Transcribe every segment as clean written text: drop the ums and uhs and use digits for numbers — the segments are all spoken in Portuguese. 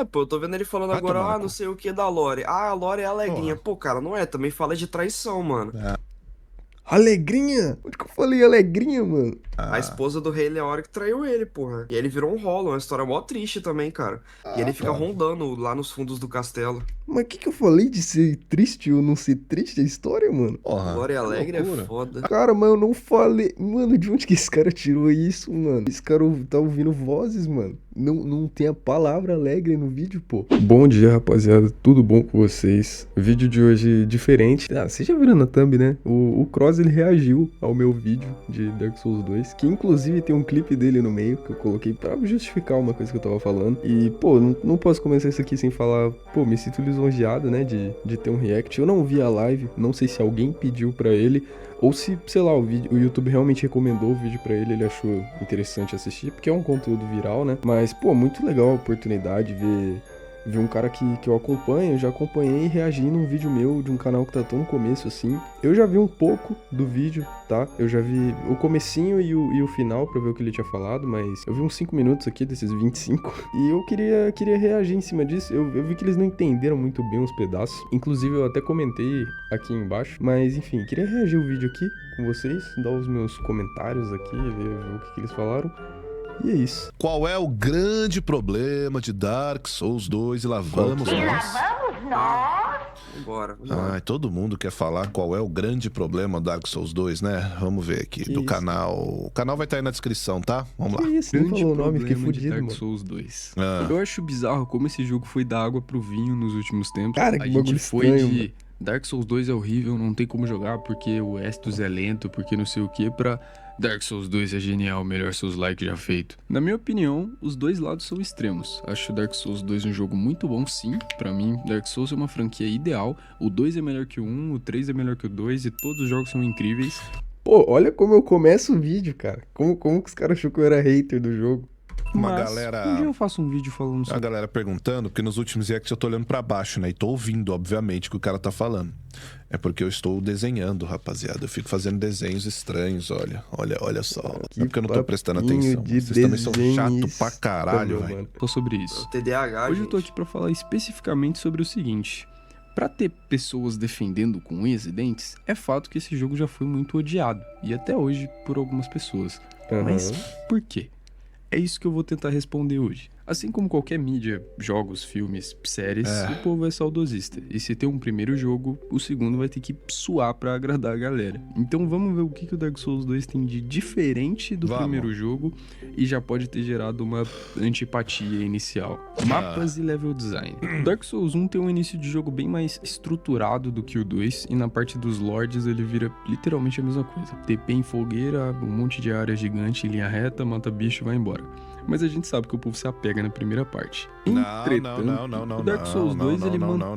Pô, eu tô vendo ele falando Vai tomar agora, no não cu. sei o que da Lore. Ah, a Lore é alegrinha. Porra. Pô, cara, não é, também fala de traição, mano. Alegrinha? Onde que eu falei alegrinha, mano? A Ah, esposa do Rei Leório que traiu ele, porra. E ele virou um rolo, uma história mó triste também, cara. E ele fica mano. rondando lá nos fundos do castelo. Mas o que eu falei de ser triste ou não ser triste a história, mano? Porra, Lore que Alegre é loucura. foda. Cara, mas eu não falei. Mano, de onde que esse cara tirou isso, mano? Esse cara tá ouvindo vozes, mano. Não tem a palavra alegre no vídeo, pô. Bom dia, rapaziada. Tudo bom com vocês? Vídeo de hoje diferente. Ah, vocês já viram na thumb, né? O Cross, ele reagiu ao meu vídeo de Dark Souls 2, que inclusive tem um clipe dele no meio, que eu coloquei pra justificar uma coisa que eu tava falando. E, pô, não posso começar isso aqui sem falar. Pô, me sinto lisonjeado, né, de ter um react. Eu não vi a live, não sei se alguém pediu pra ele, ou se, sei lá, o YouTube realmente recomendou o vídeo pra ele, ele achou interessante assistir, porque é um conteúdo viral, né? Mas, pô, muito legal a oportunidade ver um cara que eu acompanho, eu já acompanhei reagindo a um vídeo meu de um canal que tá tão no começo assim. Eu já vi um pouco do vídeo, tá? Eu já vi o comecinho e o final pra ver o que ele tinha falado, mas eu vi uns 5 minutos aqui desses 25 e eu queria reagir em cima disso. Eu vi que eles não entenderam muito bem os pedaços. Inclusive eu até comentei aqui embaixo, mas enfim, queria reagir o vídeo aqui com vocês, dar os meus comentários aqui, ver o que eles falaram. E é isso. Qual é o grande problema de Dark Souls 2? E lá vamos que é? nós. Vambora. Ai, todo mundo quer falar qual é o grande problema do Dark Souls 2, né? Vamos ver aqui, Que do isso? canal. O canal vai estar aí na descrição, tá? Vamos Que lá. isso, nem Grande falou o nome, fiquei problema de fudido, Dark mano. Souls 2. Ah. Eu acho bizarro como esse jogo foi da água pro vinho nos últimos tempos. Cara, que a gente bagulho foi estranho, de mano. Dark Souls 2 é horrível, não tem como jogar porque o Estus é lento, porque não sei o que, pra Dark Souls 2 é genial, melhor Souls-like já feito. Na minha opinião, os dois lados são extremos. Acho Dark Souls 2 um jogo muito bom, sim. Pra mim, Dark Souls é uma franquia ideal. O 2 é melhor que o 1, o 3 é melhor que o 2 e todos os jogos são incríveis. Pô, olha como eu começo o vídeo, cara. Como que os caras achou que eu era hater do jogo? Uma Mas galera- um dia eu faço um vídeo falando A sobre galera perguntando, porque nos últimos reacts eu tô olhando pra baixo, né? E tô ouvindo, obviamente, o que o cara tá falando. É porque eu estou desenhando, rapaziada. Eu fico fazendo desenhos estranhos, olha só. Que É porque eu não tô prestando papinho atenção. de Vocês também são chato desenhista, pra caralho, meu velho. mano. sobre isso. O TDAH, Hoje eu tô gente. aqui pra falar especificamente sobre o seguinte. Pra ter pessoas defendendo com unhas e dentes, é fato que esse jogo já foi muito odiado, e até hoje por algumas pessoas. Mas Aham. por quê? É isso que eu vou tentar responder hoje. Assim como qualquer mídia, jogos, filmes, séries, o povo é saudosista. E se tem um primeiro jogo, o segundo vai ter que suar pra agradar a galera. Então vamos ver o que o Dark Souls 2 tem de diferente do Vamos. primeiro jogo e já pode ter gerado uma antipatia inicial. Mapas e level design. O Dark Souls 1 tem um início de jogo bem mais estruturado do que o 2, e na parte dos lords ele vira literalmente a mesma coisa. TP em fogueira, um monte de área gigante em linha reta, mata bicho e vai embora. Mas a gente sabe que o povo se apega na primeira parte. Entretanto, Não, o Dark Souls 2 ele mantém...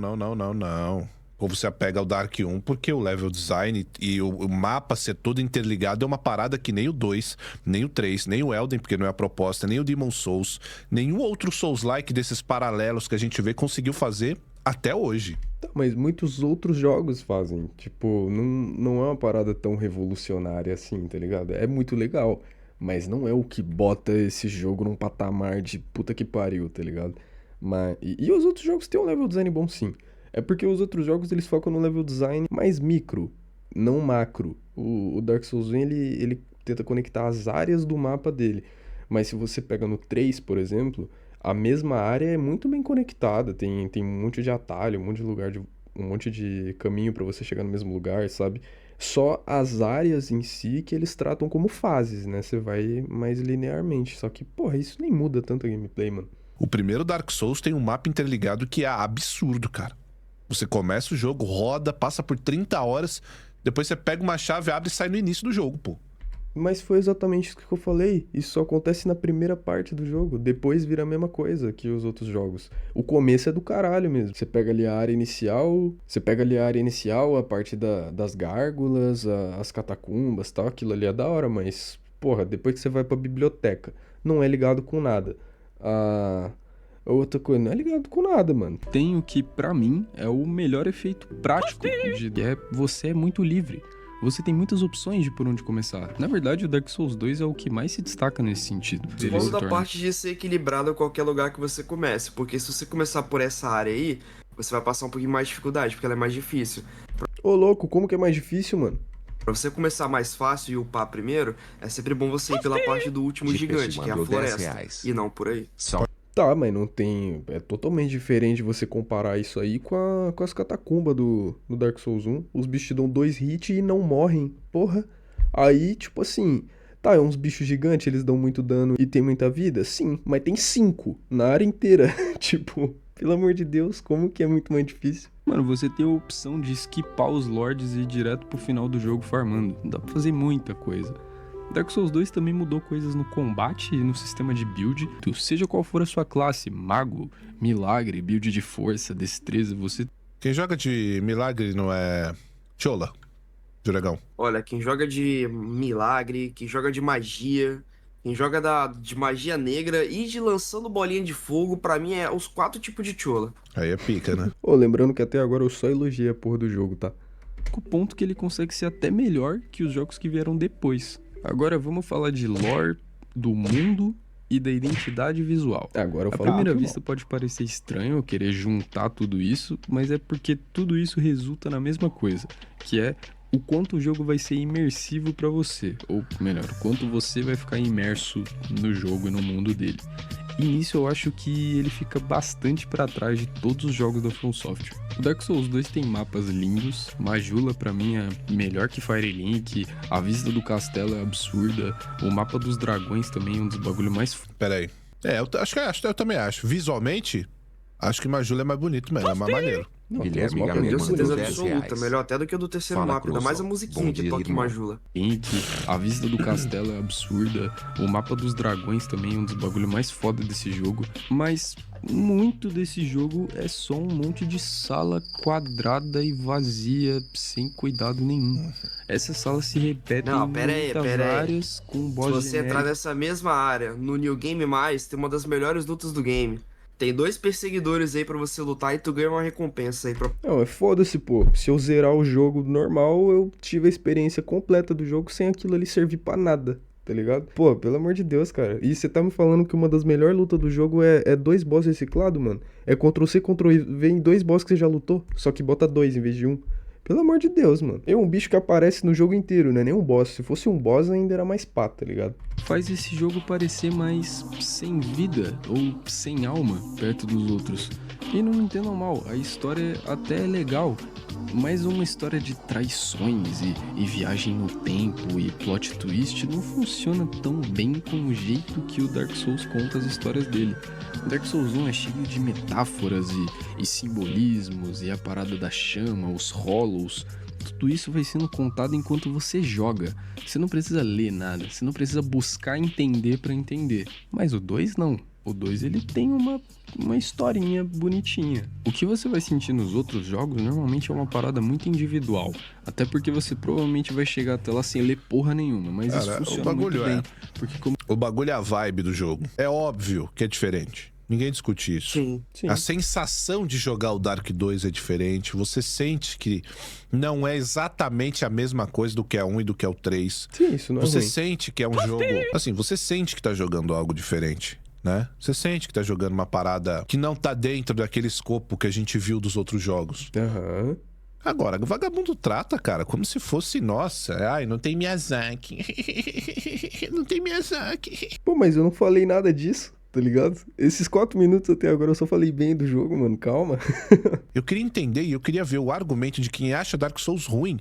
não. O povo se apega ao Dark 1 porque o level design e o mapa ser todo interligado é uma parada que nem o 2, nem o 3, nem o Elden, porque não é a proposta, nem o Demon Souls, nenhum outro Souls-like desses paralelos que a gente vê conseguiu fazer até hoje. Tá, mas muitos outros jogos fazem. Tipo, não é uma parada tão revolucionária assim, tá ligado? É muito legal, mas não é o que bota esse jogo num patamar de puta que pariu, tá ligado? E os outros jogos têm um level design bom, sim. É porque os outros jogos eles focam no level design mais micro, não macro. O Dark Souls 1 ele tenta conectar as áreas do mapa dele. Mas se você pega no 3, por exemplo, a mesma área é muito bem conectada. Tem um monte de atalho, um monte de lugar, um monte de caminho pra você chegar no mesmo lugar, sabe? Só as áreas em si que eles tratam como fases, né? Você vai mais linearmente. Só que, porra, isso nem muda tanto a gameplay, mano. O primeiro Dark Souls tem um mapa interligado que é absurdo, cara. Você começa o jogo, roda, passa por 30 horas, depois você pega uma chave, abre e sai no início do jogo, pô. Mas foi exatamente isso que eu falei. Isso só acontece na primeira parte do jogo. Depois vira a mesma coisa que os outros jogos. O começo é do caralho mesmo. Você pega ali a área inicial. A parte das gárgulas, as catacumbas e tal. Aquilo ali é da hora, mas, porra, depois que você vai pra biblioteca, não é ligado com nada. A outra coisa, não é ligado com nada, mano. Tem o que, pra mim, é o melhor efeito prático de você é muito livre. você tem muitas opções de por onde começar. Na verdade, o Dark Souls 2 é o que mais se destaca nesse sentido. Ele Falando se da torna- parte de ser equilibrado em qualquer lugar que você comece, porque se você começar por essa área aí, você vai passar um pouquinho mais de dificuldade, porque ela é mais difícil. Ô, louco, como que é mais difícil, mano? Pra você começar mais fácil e upar primeiro, é sempre bom você ir pela parte do último Jeep gigante, que é a mandou floresta, R$10. e não por aí. Só Tá, mas não tem. É totalmente diferente você comparar isso aí com as catacumbas do Dark Souls 1. Os bichos te dão 2 hits e não morrem. Porra. Aí, tipo assim. Tá, é uns bichos gigantes, eles dão muito dano e tem muita vida? Sim, mas tem 5 na área inteira. Tipo, pelo amor de Deus, como que é muito mais difícil? Mano, você tem a opção de skipar os lords e ir direto pro final do jogo farmando. Dá pra fazer muita coisa. Dark Souls 2 também mudou coisas no combate e no sistema de build. Seja qual for a sua classe, mago, milagre, build de força, destreza, você... Quem joga de milagre não é Chola, Dragão. Olha, quem joga de milagre, quem joga de magia, quem joga de magia negra e de lançando bolinha de fogo, pra mim é os 4 tipos de chola. Aí é pica, né? Ô, lembrando que até agora eu só elogiei a porra do jogo, tá? O ponto que ele consegue ser até melhor que os jogos que vieram depois. Agora vamos falar de lore, do mundo e da identidade visual. Agora eu À falo primeira muito vista pode parecer estranho eu querer juntar tudo isso, mas é porque tudo isso resulta na mesma coisa, que é o quanto o jogo vai ser imersivo pra você, ou melhor, o quanto você vai ficar imerso no jogo e no mundo dele. E nisso eu acho que ele fica bastante pra trás de todos os jogos da From Software. O Dark Souls 2 tem mapas lindos, Majula pra mim é melhor que Firelink, a vista do castelo é absurda, o mapa dos dragões também é um dos bagulhos mais... Pera aí. Eu também acho. Visualmente, acho que Majula é mais bonito mesmo, é mais maneiro. Não, Guilherme os mapas Eu Gama tenho muito mandou certeza bonitos. R$10. absoluta, melhor até do que o do terceiro Fala, mapa, ainda mais a Cruzão. musiquinha Bom que dia, toca em irmão. Majula. Link, a vista do castelo é absurda, o mapa dos dragões também é um dos bagulhos mais foda desse jogo, mas muito desse jogo é só um monte de sala quadrada e vazia, sem cuidado nenhum. Essas salas se repetem Não, em pera aí, muitas pera aí. áreas com um Se boss você entrar genérico. nessa mesma área, no New Game Mais, tem uma das melhores lutas do game. Tem 2 perseguidores aí pra você lutar e tu ganha uma recompensa aí. Não, é foda-se, pô. Se eu zerar o jogo normal, eu tive a experiência completa do jogo sem aquilo ali servir pra nada, tá ligado? Pô, pelo amor de Deus, cara. E você tá me falando que uma das melhores lutas do jogo é 2 boss reciclados, mano? É Ctrl-C, Ctrl-V em 2 boss que você já lutou, só que bota 2 em vez de 1. Pelo amor de Deus, mano. É um bicho que aparece no jogo inteiro, não é nem um boss. Se fosse um boss, ainda era mais pá, tá ligado? Faz esse jogo parecer mais sem vida ou sem alma perto dos outros. E não me entendam mal, a história até é legal, mas uma história de traições e viagem no tempo e plot twist não funciona tão bem com o jeito que o Dark Souls conta as histórias dele. O Dark Souls 1 é cheio de metáforas e simbolismos e a parada da chama, os hollows. Tudo isso vai sendo contado enquanto você joga. Você não precisa ler nada, você não precisa buscar entender pra entender. Mas o 2 não. O 2 ele tem uma historinha bonitinha. O que você vai sentir nos outros jogos normalmente é uma parada muito individual. Até porque você provavelmente vai chegar até lá sem ler porra nenhuma. Mas isso Cara, o funciona bagulho muito bem. é- Porque como O bagulho é a vibe do jogo. É óbvio que é diferente. Ninguém discute isso. Sim. Sim. A sensação de jogar o Dark 2 é diferente. Você sente que não é exatamente a mesma coisa do que é o 1 e do que é o 3. Sim, isso não é Você ruim. sente que é um jogo. Assim, você sente que tá jogando algo diferente, né? Você sente que tá jogando uma parada que não tá dentro daquele escopo que a gente viu dos outros jogos. Aham. Agora, o vagabundo trata, cara, como se fosse, nossa, ai, não tem Miyazaki. Não tem Miyazaki. Pô, mas eu não falei nada disso, tá ligado? Esses 4 minutos até agora eu só falei bem do jogo, mano. Calma. Eu queria entender e eu queria ver o argumento de quem acha Dark Souls ruim.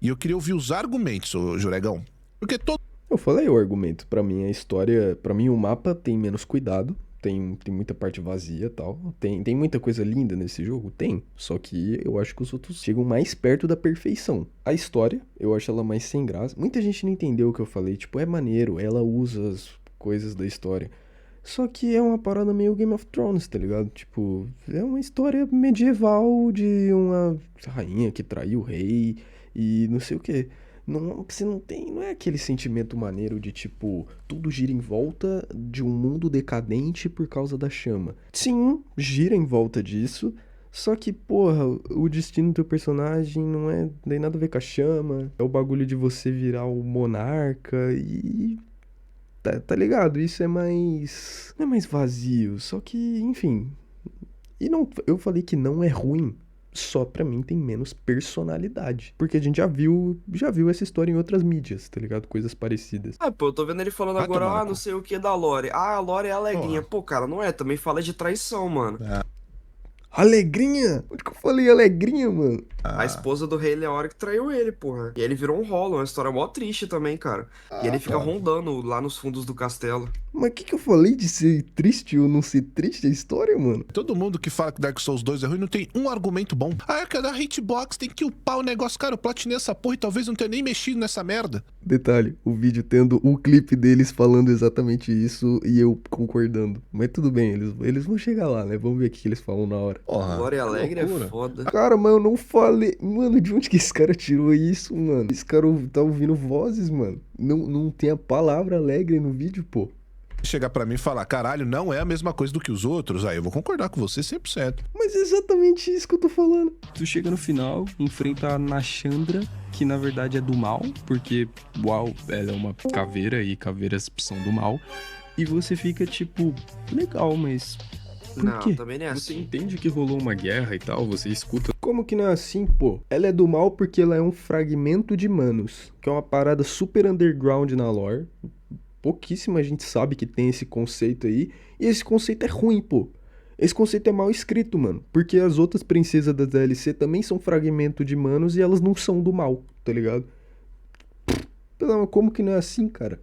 E eu queria ouvir os argumentos, ô Juregão. Porque todo. Eu falei o argumento. Pra mim, a história. Pra mim, o mapa tem menos cuidado. Tem muita parte vazia e tal. Tem muita coisa linda nesse jogo? Tem. Só que eu acho que os outros chegam mais perto da perfeição. A história, eu acho ela mais sem graça. Muita gente não entendeu o que eu falei. Tipo, é maneiro. Ela usa as coisas da história. Só que é uma parada meio Game of Thrones, tá ligado? Tipo, é uma história medieval de uma rainha que traiu o rei e não sei o quê. Não, você não tem, não é aquele sentimento maneiro de tipo, tudo gira em volta de um mundo decadente por causa da chama. Sim, gira em volta disso, Só que, porra, o destino do teu personagem não é nem nada a ver com a chama. É o bagulho de você virar o monarca e. Tá ligado? Isso é mais. Não é mais vazio. Só que, enfim. E não. Eu falei que não é ruim. Só pra mim tem menos personalidade. Porque a gente já viu essa história em outras mídias, tá ligado? Coisas parecidas. Ah, pô, eu tô vendo ele falando Vai agora, tomar no ah, não cu. sei o que da Lore. Ah, a Lore é alegrinha. Porra. Pô, cara, não é. Também fala de traição, mano. Alegrinha? Onde que eu falei alegrinha, mano? A esposa do rei Leório que traiu ele, porra. E ele virou um rolo, uma história mó triste também, cara. E ele fica rondando lá nos fundos do castelo. Mas o que eu falei de ser triste ou não ser triste a história, mano? Todo mundo que fala que Dark Souls 2 é ruim não tem um argumento bom. Ah, é que da hitbox tem que upar o negócio. Cara, eu platinei essa porra e talvez não tenha nem mexido nessa merda. Detalhe, o vídeo tendo o clipe deles falando exatamente isso e eu concordando. Mas tudo bem, eles vão chegar lá, né? Vamos ver o que eles falam na hora. Porra, Lore que Alegre é loucura. foda. Cara, mas eu não falei. Mano, de onde que esse cara tirou isso, mano? Esse cara tá ouvindo vozes, mano. Não tem a palavra alegre no vídeo, pô. Chegar pra mim e falar, caralho, não é a mesma coisa do que os outros, aí eu vou concordar com você 100%. Mas é exatamente isso que eu tô falando. Tu chega no final, enfrenta a Nashandra, que na verdade é do mal, porque, uau, ela é uma caveira e caveiras são do mal. E você fica tipo, legal, mas por Não, quê? também não é Você assim. entende que rolou uma guerra e tal, você escuta. Como que não é assim, pô? Ela é do mal porque ela é um fragmento de Manos, que é uma parada super underground na lore. Pouquíssima gente sabe que tem esse conceito aí, e esse conceito é ruim, pô. Esse conceito é mal escrito, mano, porque as outras princesas da DLC também são fragmento de Manos e elas não são do mal, tá ligado? Como que não é assim, cara?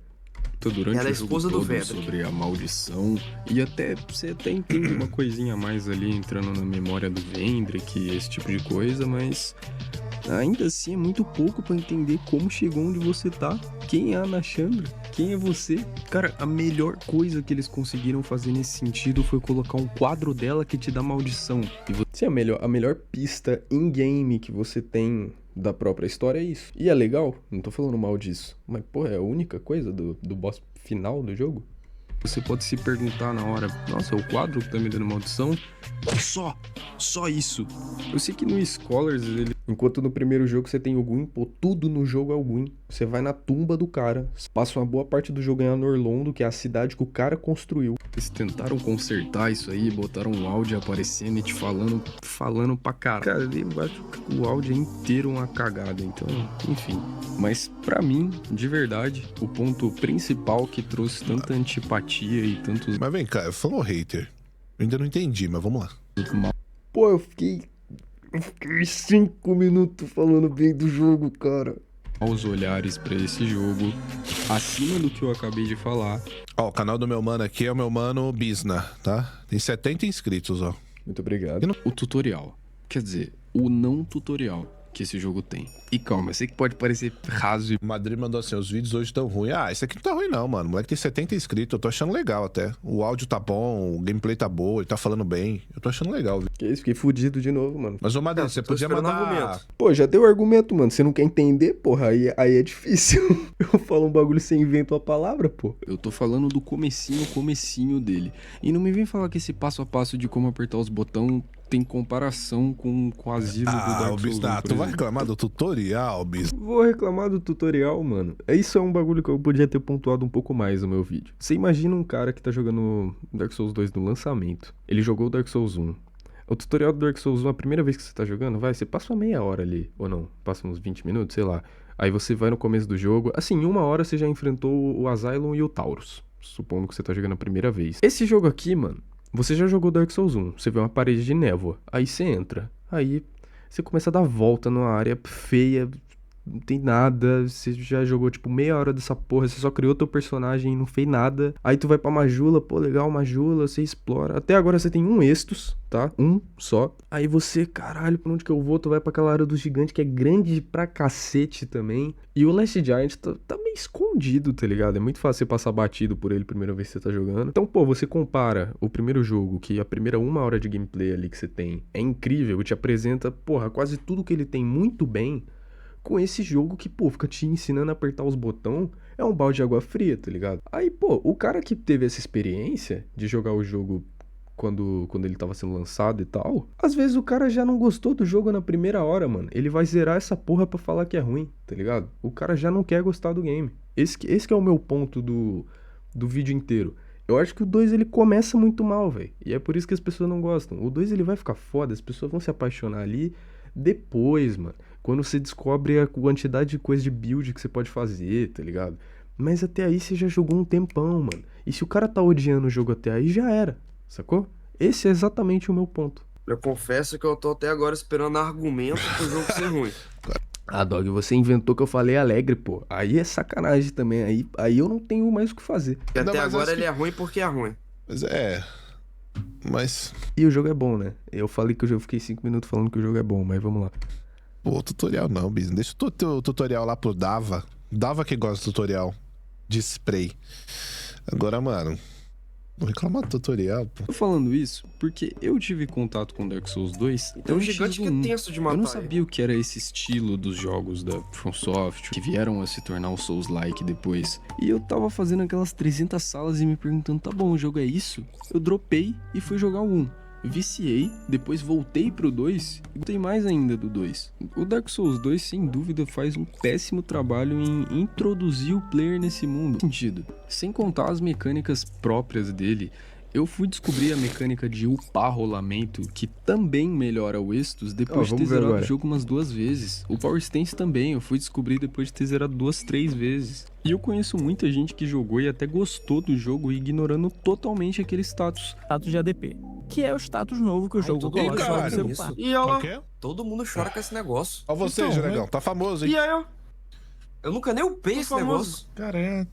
Durante Ela é o jogo esposa do todo Vedek. sobre a maldição e até você até entende uma coisinha a mais ali entrando na memória do Vendrick, esse tipo de coisa, mas ainda assim é muito pouco pra entender como chegou onde você tá, quem é a Nashandra, quem é você. Cara, a melhor coisa que eles conseguiram fazer nesse sentido foi colocar um quadro dela que te dá maldição e Sim, a melhor pista in-game que você tem da própria história é isso. E é legal, não tô falando mal disso, mas, pô, é a única coisa do boss final do jogo. você pode se perguntar na hora, nossa, é o quadro que tá me dando maldição? Só isso. Eu sei que no Scholars ele Enquanto no primeiro jogo você tem o Gwyn, pô, tudo no jogo é o Gwyn. Você vai na tumba do cara, passa uma boa parte do jogo em Anorlondo, que é a cidade que o cara construiu. Eles tentaram consertar isso aí, botaram um áudio aparecendo e te falando pra caralho. Cara, eu acho que o áudio é inteiro uma cagada, então, enfim. Mas pra mim, de verdade, o ponto principal que trouxe tanta antipatia e tantos Mas vem cá, falou hater. Eu ainda não entendi, mas vamos lá. Pô, eu fiquei 5 minutos falando bem do jogo, cara. maus olhares pra esse jogo, acima do que eu acabei de falar. Ó, o canal do meu mano aqui é o meu mano Bisna, tá? Tem 70 inscritos, ó. Muito obrigado. O tutorial, quer dizer, o não tutorial que esse jogo tem. E calma, eu sei que pode parecer raso e O Madrid mandou assim, os vídeos hoje tão ruins. Ah, esse aqui não tá ruim não, mano. O moleque tem 70 inscritos, eu tô achando legal até. O áudio tá bom, o gameplay tá boa, ele tá falando bem. Eu tô achando legal, viu? Que isso, fiquei fudido de novo, mano. Mas, ô Madrid, Não, você tô podia esperando mandar... argumento. Pô, já deu argumento, mano. Você não quer entender, porra, aí é difícil. Eu falo um bagulho sem invento a palavra, pô. eu tô falando do comecinho dele. E não me vem falar que esse passo a passo de como apertar os botões tem comparação com o asilo do Ah, Dark o Souls 1, Bisna, por tu vai exemplo. reclamar do tutorial, Bisna. Vou reclamar do tutorial, mano. Isso é um bagulho que eu podia ter pontuado um pouco mais no meu vídeo. Você imagina um cara que tá jogando Dark Souls 2 no lançamento. Ele jogou o Dark Souls 1. O tutorial do Dark Souls 1, a primeira vez que você tá jogando, você passa uma meia hora ali, ou não? Passa uns 20 minutos, sei lá. Aí você vai no começo do jogo. Assim, em 1 hora você já enfrentou o Asylum e o Taurus. Supondo que você tá jogando a primeira vez. Esse jogo aqui, mano, você já jogou Dark Souls 1. Você vê uma parede de névoa. Aí você entra. Aí você começa a dar volta numa área feia. Não tem nada, você já jogou tipo meia hora dessa porra, você só criou teu personagem e não fez nada. Aí tu vai pra Majula, pô, legal, Majula, você explora. Até agora você tem um Estus, tá? Um só. Aí você, caralho, pra onde que eu vou? Tu vai pra aquela área do gigante que é grande pra cacete também. E o Last Giant tá meio escondido, tá ligado? É muito fácil você passar batido por ele a primeira vez que você tá jogando. Então, pô, você compara o primeiro jogo, que a primeira 1 hora de gameplay ali que você tem é incrível, te apresenta, porra, quase tudo que ele tem muito bem, com esse jogo que, pô, fica te ensinando a apertar os botões, é um balde de água fria, tá ligado? Aí, pô, o cara que teve essa experiência de jogar o jogo quando ele tava sendo lançado e tal. Às vezes o cara já não gostou do jogo na primeira hora, mano. Ele vai zerar essa porra pra falar que é ruim, tá ligado? O cara já não quer gostar do game. Esse que é o meu ponto do vídeo inteiro. Eu acho que o 2 ele começa muito mal, velho. E é por isso que as pessoas não gostam. O 2 ele vai ficar foda, as pessoas vão se apaixonar ali depois, mano. Quando você descobre a quantidade de coisa de build que você pode fazer, tá ligado? Mas até aí você já jogou um tempão, mano. E se o cara tá odiando o jogo até aí, já era, sacou? Esse é exatamente o meu ponto. Eu confesso que eu tô até agora esperando argumento pro jogo ser ruim. Ah, Dog, você inventou que eu falei alegre, pô. Aí é sacanagem também. Aí eu não tenho mais o que fazer. E Não, até mas agora acho ele que- é ruim porque é ruim. Mas é. Mas. E o jogo é bom, né? Eu falei que eu fiquei 5 minutos falando que o jogo é bom, mas vamos lá. Pô, tutorial não, business. Deixa o tutorial lá pro Dava. Dava que gosta do tutorial de spray. Agora, mano. Vou reclamar do tutorial, pô. Tô falando isso porque eu tive contato com Dark Souls 2. Tem um antes gigante do que é 1. tenso de Eu matar. não ele. sabia o que era esse estilo dos jogos da From Software, que vieram a se tornar o Souls-like depois. E eu tava fazendo aquelas 300 salas e me perguntando, tá bom, o jogo é isso? Eu dropei e fui jogar o 1. Viciei, depois voltei pro 2 e gostei mais ainda do 2. O Dark Souls 2, sem dúvida, faz um péssimo trabalho em introduzir o player nesse mundo. Sentido. Sem contar as mecânicas próprias dele. Eu fui descobrir a mecânica de upar rolamento, que também melhora o Estus depois de ter vamos ver zerado agora. o jogo umas 2 vezes. O Power Stance também, eu fui descobrir depois de ter zerado 2, 3 vezes. E eu conheço muita gente que jogou e até gostou do jogo, ignorando totalmente aquele status. Status de ADP, que é o status novo que o jogo todo coloca mundo para fala você isso. upar. E olha O lá, quê? todo mundo chora com esse negócio. Ó você, Então, Juregão. né? Tá famoso, hein? E aí, eu nunca nem upei esse negócio. Cara,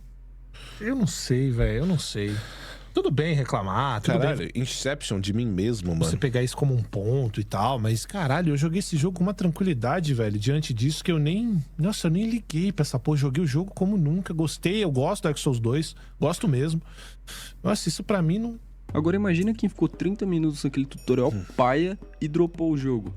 eu não sei, velho, eu não sei. Tudo bem reclamar, tudo bem Caralho, Inception de mim mesmo, você mano. pegar isso como um ponto e tal, mas caralho, eu joguei esse jogo com uma tranquilidade, velho, diante disso que eu nem... Nossa, eu nem liguei pra essa porra, joguei o jogo como nunca, gostei, eu gosto do Dark Souls 2, gosto mesmo. Nossa, isso pra mim não... Agora imagina quem ficou 30 minutos naquele tutorial paia e dropou o jogo.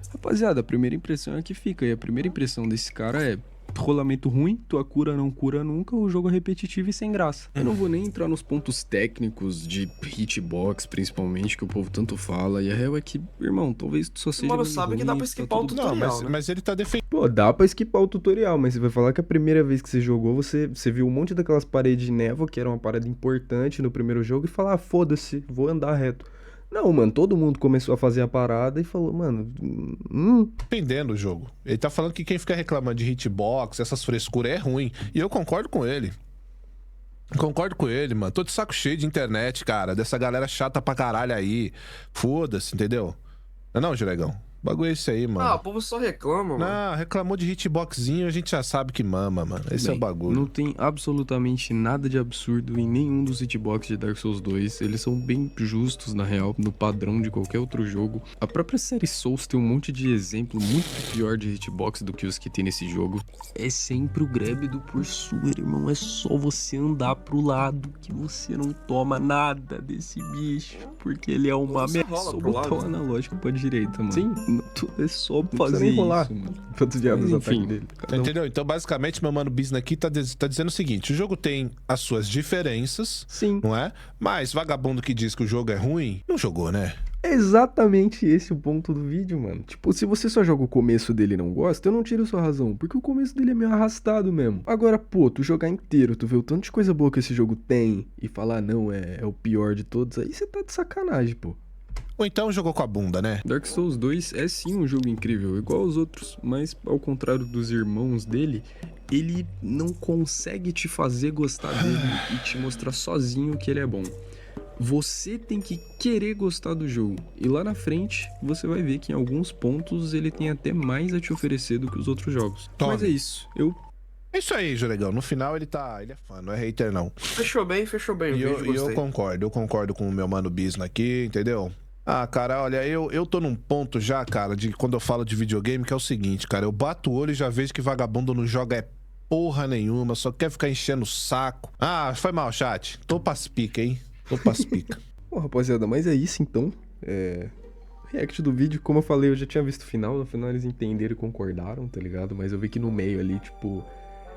Rapaziada, a primeira impressão é que fica. E a primeira impressão desse cara é rolamento ruim, tua cura não cura nunca, o jogo é repetitivo e sem graça. Eu não vou nem entrar nos pontos técnicos de hitbox, principalmente, que o povo tanto fala. E a real é que, irmão, talvez tu só seja Mano, meio sabe que dá ruim, pra tá esquipar o tudo- Não, tutorial, né? mas ele tá defendendo. Pô, dá pra esquipar o tutorial, mas você vai falar que a primeira vez que você jogou, você viu um monte daquelas paredes de névoa, que era uma parada importante no primeiro jogo, e falar, ah, foda-se, vou andar reto. Não, mano, todo mundo começou a fazer a parada e falou, mano, Defendendo o jogo. Ele tá falando que quem fica reclamando de hitbox, essas frescuras é ruim. E eu concordo com ele. Concordo com ele, mano. Tô de saco cheio de internet, cara. Dessa galera chata pra caralho aí. Foda-se, entendeu? Não, Juregão? O bagulho é esse aí, mano. Ah, o povo só reclama, mano. Não, reclamou de hitboxzinho, a gente já sabe que mama, mano. Esse é o Bem, bagulho. Não tem absolutamente nada de absurdo em nenhum dos hitbox de Dark Souls 2. Eles são bem justos, na real, no padrão de qualquer outro jogo. A própria série Souls tem um monte de exemplo muito pior de hitbox do que os que tem nesse jogo. É sempre o grab do Pursuer, irmão. É só você andar pro lado que você não toma nada desse bicho. Porque ele é uma Você merda. rola Só pro botar o lado? analógico pra direita, mano. Sim. É só precisa fazer nem rolar. isso, mano. pra desviar Mas, dos ataques enfim, dele. cada um Entendeu? Então, basicamente, meu mano Business aqui tá dizendo o seguinte: o jogo tem as suas diferenças, Sim. não é? Mas vagabundo que diz que o jogo é ruim, não jogou, né? É exatamente esse o ponto do vídeo, mano. Tipo, se você só joga o começo dele e não gosta, eu não tiro sua razão, porque o começo dele é meio arrastado mesmo. Agora, pô, tu jogar inteiro, tu vê o tanto de coisa boa que esse jogo tem e falar, não, é o pior de todos, aí você tá de sacanagem, pô. Ou então jogou com a bunda, né? Dark Souls 2 é sim um jogo incrível, igual aos outros, mas ao contrário dos irmãos dele, ele não consegue te fazer gostar dele e te mostrar sozinho que ele é bom. Você tem que querer gostar do jogo, e lá na frente você vai ver que em alguns pontos ele tem até mais a te oferecer do que os outros jogos. Tome. Mas é isso, eu É isso aí, Juregão. No final ele é fã, não é hater, não. Fechou bem o E vídeo, eu gostei. concordo com o meu mano Business aqui, entendeu? Ah, cara, olha, eu tô num ponto já, cara, de quando eu falo de videogame, que é o seguinte, cara, eu bato o olho e já vejo que vagabundo não joga porra nenhuma, só quer ficar enchendo o saco. Ah, foi mal, chat. Tô pras pica, hein? Tô pras pica. Bom, rapaziada, mas é isso então. React do vídeo, como eu falei, eu já tinha visto o final, no final eles entenderam e concordaram, tá ligado? Mas eu vi que no meio ali, tipo.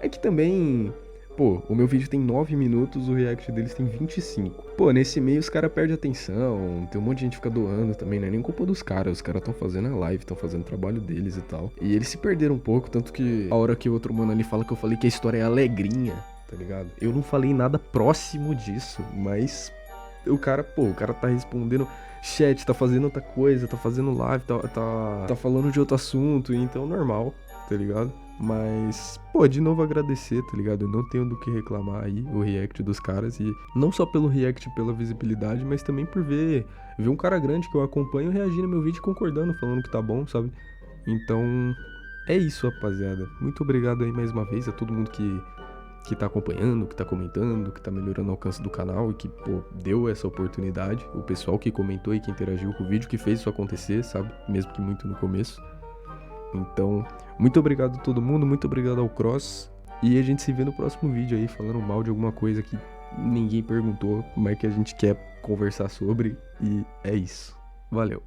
É que também Pô, o meu vídeo tem 9 minutos, o react deles tem 25. Pô, nesse meio os caras perdem atenção, tem um monte de gente que fica doando também, não é nem culpa dos caras. Os caras tão fazendo a live, tão fazendo o trabalho deles e tal. E eles se perderam um pouco, tanto que a hora que o outro mano ali fala que eu falei que a história é alegrinha, tá ligado? Eu não falei nada próximo disso, mas o cara tá respondendo chat, tá fazendo outra coisa, tá fazendo live, tá falando de outro assunto, então normal, tá ligado? Mas, pô, de novo agradecer, tá ligado? Eu não tenho do que reclamar aí, o react dos caras. E não só pelo react, pela visibilidade, mas também por ver um cara grande que eu acompanho reagindo no meu vídeo e concordando, falando que tá bom, sabe? Então, é isso, rapaziada. Muito obrigado aí mais uma vez a todo mundo que tá acompanhando, que tá comentando, que tá melhorando o alcance do canal e que, pô, deu essa oportunidade. O pessoal que comentou e que interagiu com o vídeo, que fez isso acontecer, sabe? Mesmo que muito no começo. Então, muito obrigado a todo mundo, muito obrigado ao Cross. E a gente se vê no próximo vídeo aí, falando mal de alguma coisa que ninguém perguntou, mas que a gente quer conversar sobre. E é isso. Valeu.